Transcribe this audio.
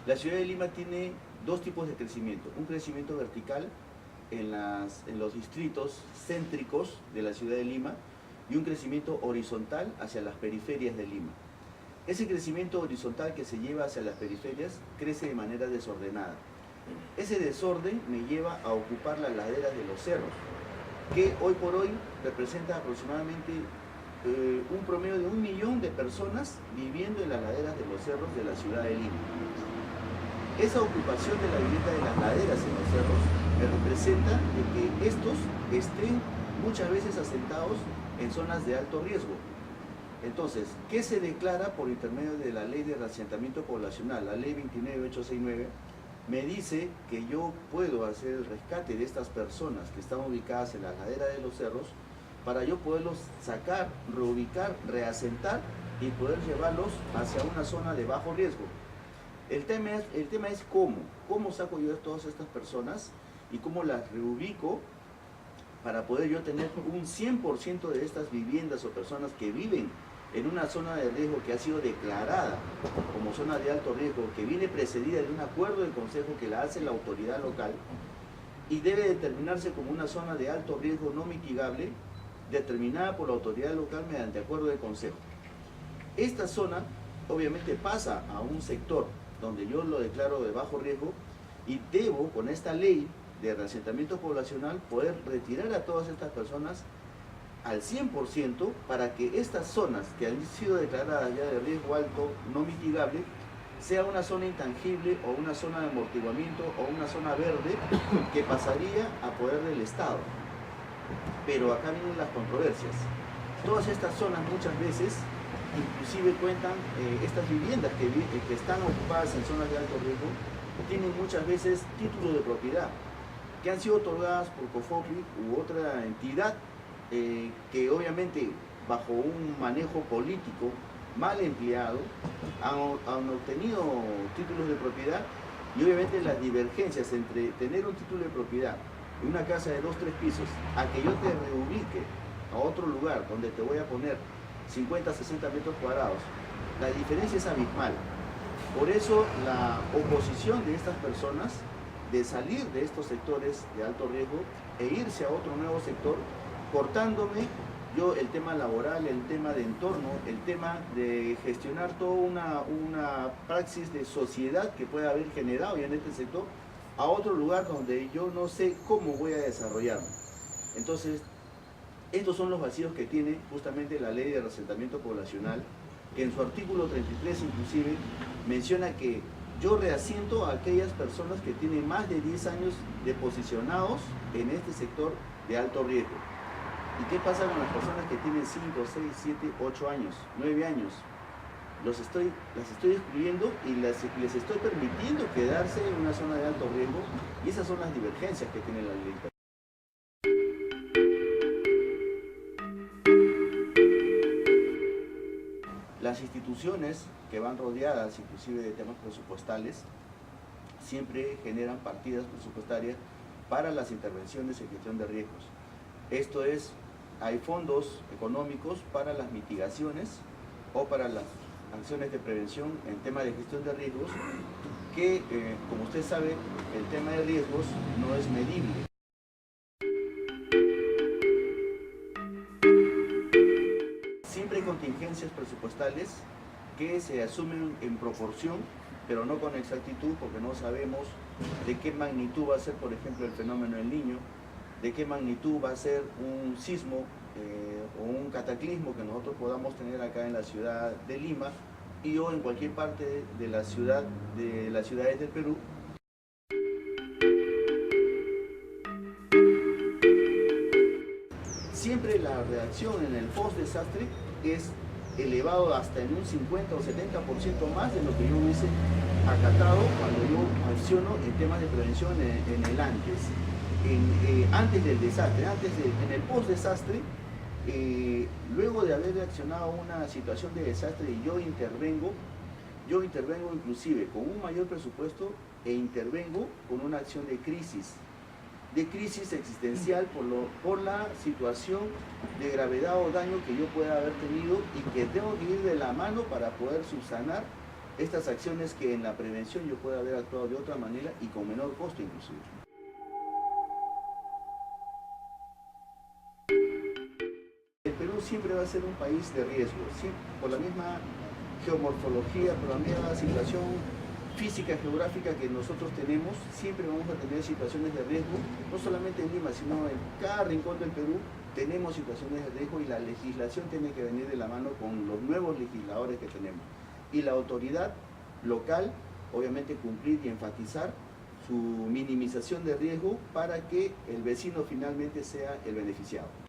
La ciudad de Lima tiene dos tipos de crecimiento. Un crecimiento vertical en los distritos céntricos de la ciudad de Lima y un crecimiento horizontal hacia las periferias de Lima. Ese crecimiento horizontal que se lleva hacia las periferias crece de manera desordenada. Ese desorden me lleva a ocupar las laderas de los cerros, que hoy por hoy representa aproximadamente un promedio de 1 millón de personas viviendo en las laderas de los cerros de la ciudad de Lima. Esa ocupación de la vivienda de las laderas en los cerros me representa de que estos estén muchas veces asentados en zonas de alto riesgo. Entonces, ¿qué se declara por intermedio de la Ley de Reasentamiento Poblacional? La Ley 29869 me dice que yo puedo hacer el rescate de estas personas que están ubicadas en la ladera de los cerros para yo poderlos sacar, reubicar, reasentar y poder llevarlos hacia una zona de bajo riesgo. El tema es cómo saco yo a todas estas personas y cómo las reubico para poder yo tener un 100% de estas viviendas o personas que viven en una zona de riesgo que ha sido declarada como zona de alto riesgo, que viene precedida de un acuerdo de consejo que la hace la autoridad local y debe determinarse como una zona de alto riesgo no mitigable, determinada por la autoridad local mediante acuerdo de consejo. Esta zona obviamente pasa a un sector donde yo lo declaro de bajo riesgo y debo, con esta ley de reasentamiento poblacional, poder retirar a todas estas personas al 100% para que estas zonas que han sido declaradas ya de riesgo alto no mitigable sea una zona intangible o una zona de amortiguamiento o una zona verde que pasaría a poder del Estado. Pero acá vienen las controversias. Todas estas zonas muchas veces inclusive cuentan, estas viviendas que están ocupadas en zonas de alto riesgo tienen muchas veces títulos de propiedad que han sido otorgadas por COFOPRI u otra entidad que obviamente bajo un manejo político mal empleado han obtenido títulos de propiedad y obviamente las divergencias entre tener un título de propiedad en una casa de 2-3 pisos a que yo te reubique a otro lugar donde te voy a poner 50-60 metros cuadrados, la diferencia es abismal. Por eso la oposición de estas personas de salir de estos sectores de alto riesgo e irse a otro nuevo sector, cortándome yo el tema laboral, el tema de entorno, el tema de gestionar toda una praxis de sociedad que pueda haber generado ya en este sector, a otro lugar donde yo no sé cómo voy a desarrollarme. Entonces, estos son los vacíos que tiene justamente la Ley de Reasentamiento Poblacional, que en su artículo 33 inclusive menciona que yo reasiento a aquellas personas que tienen más de 10 años de posicionados en este sector de alto riesgo. ¿Y qué pasa con las personas que tienen 5, 6, 7, 8 años, 9 años? Las estoy excluyendo y les estoy permitiendo quedarse en una zona de alto riesgo, y esas son las divergencias que tiene la ley. Las instituciones que van rodeadas inclusive de temas presupuestales siempre generan partidas presupuestarias para las intervenciones en gestión de riesgos. Esto es, hay fondos económicos para las mitigaciones o para las acciones de prevención en tema de gestión de riesgos que, como usted sabe, el tema de riesgos no es medible. Siempre hay contingencias presupuestales que se asumen en proporción, pero no con exactitud, porque no sabemos de qué magnitud va a ser, por ejemplo, el fenómeno del Niño, de qué magnitud va a ser un sismo o un cataclismo que nosotros podamos tener acá en la ciudad de Lima y o en cualquier parte de las ciudades del Perú. Siempre la reacción en el post-desastre es elevado hasta en un 50 o 70% más de lo que yo hubiese acatado cuando yo acciono en temas de prevención en el antes. Antes del desastre, en el post-desastre, luego de haber accionado una situación de desastre y yo intervengo inclusive con un mayor presupuesto e intervengo con una acción de crisis existencial por la situación de gravedad o daño que yo pueda haber tenido y que tengo que ir de la mano para poder subsanar estas acciones que en la prevención yo pueda haber actuado de otra manera y con menor costo inclusive. El Perú siempre va a ser un país de riesgo, por la misma geomorfología, por la misma situación física, geográfica que nosotros tenemos, siempre vamos a tener situaciones de riesgo, no solamente en Lima, sino en cada rincón del Perú tenemos situaciones de riesgo y la legislación tiene que venir de la mano con los nuevos legisladores que tenemos. Y la autoridad local, obviamente, cumplir y enfatizar su minimización de riesgo para que el vecino finalmente sea el beneficiado.